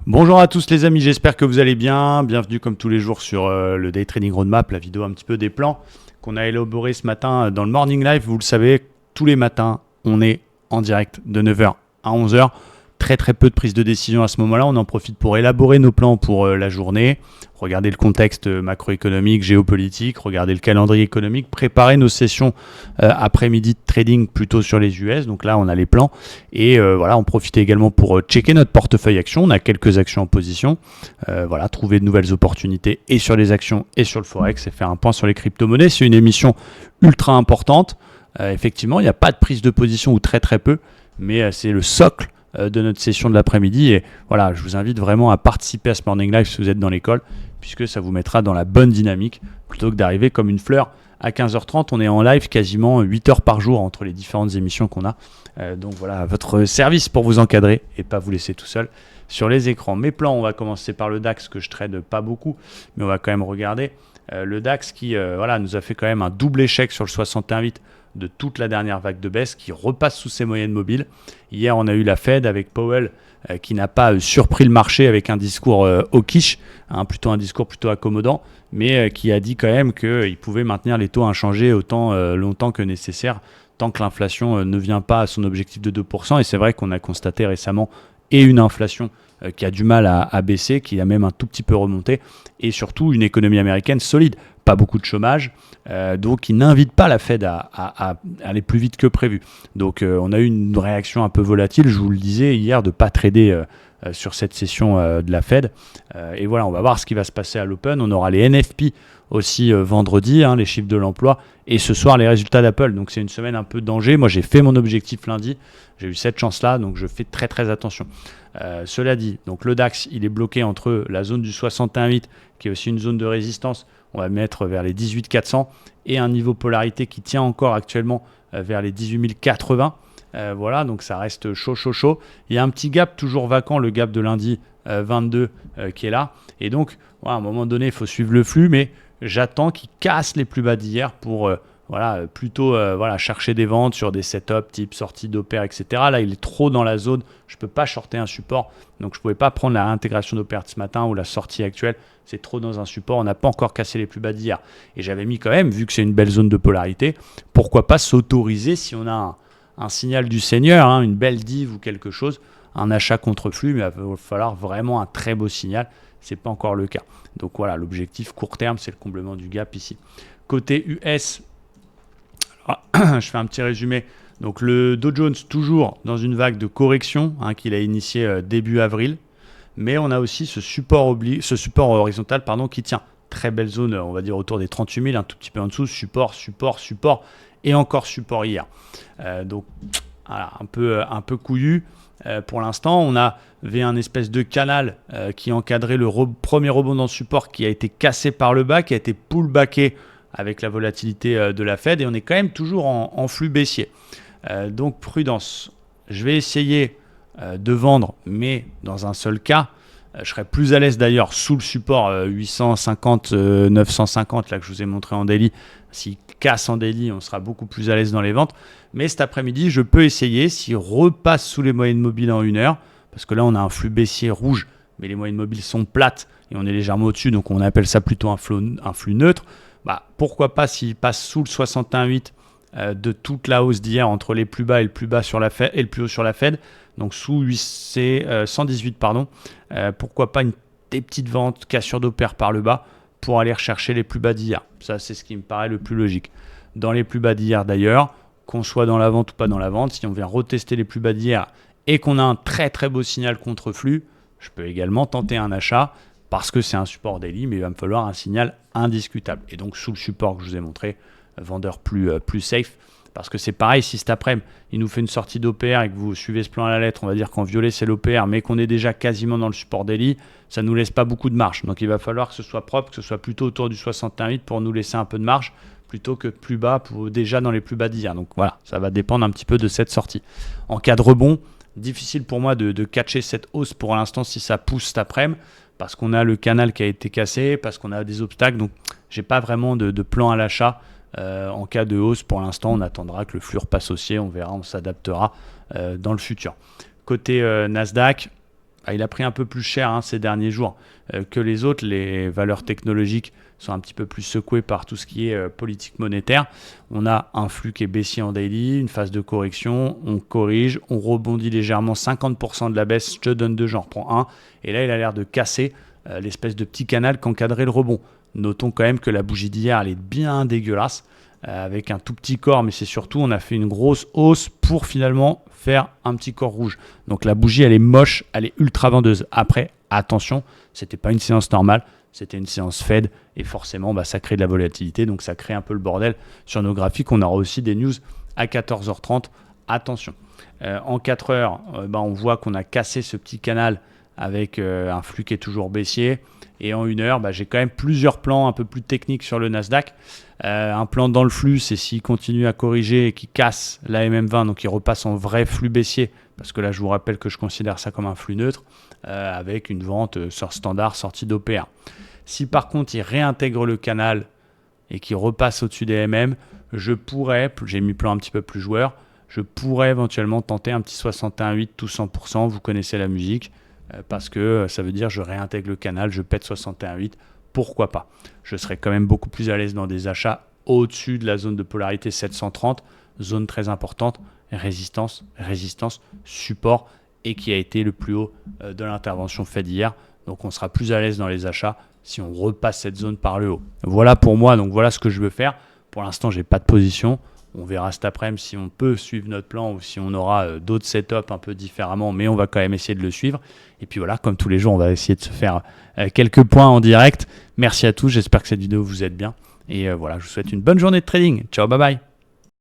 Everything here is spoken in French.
Bonjour à tous les amis, j'espère que vous allez bien. Bienvenue comme tous les jours sur le Day Trading Roadmap, la vidéo un petit peu des plans qu'on a élaboré ce matin dans le Morning Live. Vous le savez, tous les matins, on est en direct de 9h à 11h. Très peu de prise de décision à ce moment-là. On en profite pour élaborer nos plans pour la journée, regarder le contexte macroéconomique, géopolitique, regarder le calendrier économique, préparer nos sessions après-midi de trading plutôt sur les US. Donc là, on a les plans. Et voilà, on profite également pour checker notre portefeuille action. On a quelques actions en position. Voilà, trouver de nouvelles opportunités et sur les actions et sur le Forex et faire un point sur les crypto-monnaies. C'est une émission ultra importante. Effectivement, il n'y a pas de prise de position ou très peu, mais c'est le socle de notre session de l'après-midi. Et voilà, je vous invite vraiment à participer à ce Morning Live si vous êtes dans l'école, puisque ça vous mettra dans la bonne dynamique, plutôt que d'arriver comme une fleur à 15h30. On est en live quasiment 8 heures par jour entre les différentes émissions qu'on a. Donc voilà, à votre service pour vous encadrer et pas vous laisser tout seul sur les écrans. Mes plans, on va commencer par le DAX, que je trade pas beaucoup, mais on va quand même regarder. Le DAX qui voilà, nous a fait quand même un double échec sur le 61,8 de toute la dernière vague de baisse, qui repasse sous ses moyennes mobiles. Hier, on a eu la Fed avec Powell qui n'a pas surpris le marché avec un discours hawkish, plutôt un discours plutôt accommodant, mais qui a dit quand même qu'il pouvait maintenir les taux inchangés autant longtemps que nécessaire, tant que l'inflation ne vient pas à son objectif de 2%. Et c'est vrai qu'on a constaté récemment une inflation qui a du mal à baisser, qui a même un tout petit peu remonté, et surtout une économie américaine solide, pas beaucoup de chômage, donc il n'invite pas la Fed à aller plus vite que prévu. Donc on a eu une réaction un peu volatile, je vous le disais hier, de ne pas trader sur cette session de la Fed. Et voilà, on va voir ce qui va se passer à l'Open. On aura les NFP aussi vendredi, les chiffres de l'emploi, et ce soir les résultats d'Apple. Donc c'est une semaine un peu de danger. Moi j'ai fait mon objectif lundi, j'ai eu cette chance-là, donc je fais très attention. Cela dit, donc le DAX, il est bloqué entre la zone du 61,8, qui est aussi une zone de résistance, on va mettre vers les 18 400, et un niveau polarité qui tient encore actuellement vers les 18 080. Voilà, donc ça reste chaud. Il y a un petit gap toujours vacant, le gap de lundi 22 qui est là. Et donc, voilà, à un moment donné, il faut suivre le flux, mais j'attends qu'il casse les plus bas d'hier pour plutôt chercher des ventes sur des setups type sortie d'opère, etc. Là, il est trop dans la zone. Je ne peux pas shorter un support. Donc, je ne pouvais pas prendre la réintégration d'opère de ce matin ou la sortie actuelle. C'est trop dans un support. On n'a pas encore cassé les plus bas d'hier. Et j'avais mis quand même, vu que c'est une belle zone de polarité, pourquoi pas s'autoriser si on a un signal du Seigneur, une belle div ou quelque chose, un achat contre flux, mais il va falloir vraiment un très beau signal. Ce n'est pas encore le cas. Donc voilà, l'objectif court terme, c'est le comblement du gap ici. Côté US, je fais un petit résumé. Donc le Dow Jones toujours dans une vague de correction qu'il a initié début avril, mais on a aussi ce support horizontal qui tient. Très belle zone, on va dire autour des 38 000, un tout petit peu en dessous, support, et encore support hier. Donc voilà, un peu couillu. Pour l'instant, on avait un espèce de canal qui encadrait le premier rebond dans le support, qui a été cassé par le bas, qui a été pullbacké avec la volatilité de la Fed, et on est quand même toujours en flux baissier. Donc prudence. Je vais essayer de vendre, mais dans un seul cas. Je serais plus à l'aise d'ailleurs sous le support 850, 950 là que je vous ai montré en daily. S'il casse en daily, on sera beaucoup plus à l'aise dans les ventes. Mais cet après-midi, je peux essayer, s'il repasse sous les moyennes mobiles en 1 heure, parce que là on a un flux baissier rouge, mais les moyennes mobiles sont plates et on est légèrement au-dessus, donc on appelle ça plutôt un flux neutre. Pourquoi pas s'il passe sous le 61,8 de toute la hausse d'hier entre les plus bas et le plus bas sur la Fed et le plus haut sur la Fed, donc sous 118 pourquoi pas des petites ventes, cassure d'opère par le bas pour aller rechercher les plus bas d'hier. Ça, c'est ce qui me paraît le plus logique. Dans les plus bas d'hier d'ailleurs, qu'on soit dans la vente ou pas dans la vente, si on vient retester les plus bas d'hier et qu'on a un très beau signal contre flux, je peux également tenter un achat parce que c'est un support daily, mais il va me falloir un signal indiscutable. Et donc sous le support que je vous ai montré, vendeur plus safe. Parce que c'est pareil, si cet après-midi, il nous fait une sortie d'OPR et que vous suivez ce plan à la lettre, on va dire qu'en violet, c'est l'OPR, mais qu'on est déjà quasiment dans le support daily, ça ne nous laisse pas beaucoup de marge. Donc il va falloir que ce soit propre, que ce soit plutôt autour du 61,8 pour nous laisser un peu de marge, plutôt que plus bas, déjà dans les plus bas d'hier. Donc voilà, ça va dépendre un petit peu de cette sortie. En cas de rebond, difficile pour moi de catcher cette hausse pour l'instant si ça pousse cet après-midi, parce qu'on a le canal qui a été cassé, parce qu'on a des obstacles. Donc j'ai pas vraiment de plan à l'achat. En cas de hausse, pour l'instant, on attendra que le flux repasse haussier, on verra, on s'adaptera dans le futur. Côté Nasdaq, il a pris un peu plus cher ces derniers jours que les autres. Les valeurs technologiques sont un petit peu plus secouées par tout ce qui est politique monétaire. On a un flux qui est baissier en daily, une phase de correction, on corrige, on rebondit légèrement, 50% de la baisse, je te donne deux, j'en reprends un. Et là, il a l'air de casser l'espèce de petit canal qu'encadrait le rebond. Notons quand même que la bougie d'hier, elle est bien dégueulasse, avec un tout petit corps, mais c'est surtout, on a fait une grosse hausse pour finalement faire un petit corps rouge. Donc la bougie, elle est moche, elle est ultra vendeuse. Après, attention, c'était pas une séance normale, c'était une séance Fed, et forcément, ça crée de la volatilité, donc ça crée un peu le bordel sur nos graphiques. On aura aussi des news à 14h30, attention. En 4 heures, on voit qu'on a cassé ce petit canal avec un flux qui est toujours baissier. Et en 1 heure, j'ai quand même plusieurs plans un peu plus techniques sur le Nasdaq. Un plan dans le flux, c'est s'il continue à corriger et qu'il casse la MM20, donc il repasse en vrai flux baissier, parce que là, je vous rappelle que je considère ça comme un flux neutre, avec une vente sur standard sortie d'OPA. Si par contre, il réintègre le canal et qu'il repasse au-dessus des MM, je pourrais, j'ai mis plan un petit peu plus joueur, je pourrais éventuellement tenter un petit 61,8 tout 100%, vous connaissez la musique, parce que ça veut dire je réintègre le canal, je pète 61,8, pourquoi pas. Je serais quand même beaucoup plus à l'aise dans des achats au-dessus de la zone de polarité 730, zone très importante, résistance, support, et qui a été le plus haut de l'intervention Fed hier. Donc on sera plus à l'aise dans les achats si on repasse cette zone par le haut. Voilà pour moi, donc voilà ce que je veux faire. Pour l'instant, j'ai pas de position. On verra cet après-midi si on peut suivre notre plan ou si on aura d'autres setups un peu différemment, mais on va quand même essayer de le suivre. Et puis voilà, comme tous les jours, on va essayer de se faire quelques points en direct. Merci à tous, j'espère que cette vidéo vous aide bien. Et voilà, je vous souhaite une bonne journée de trading. Ciao, bye bye.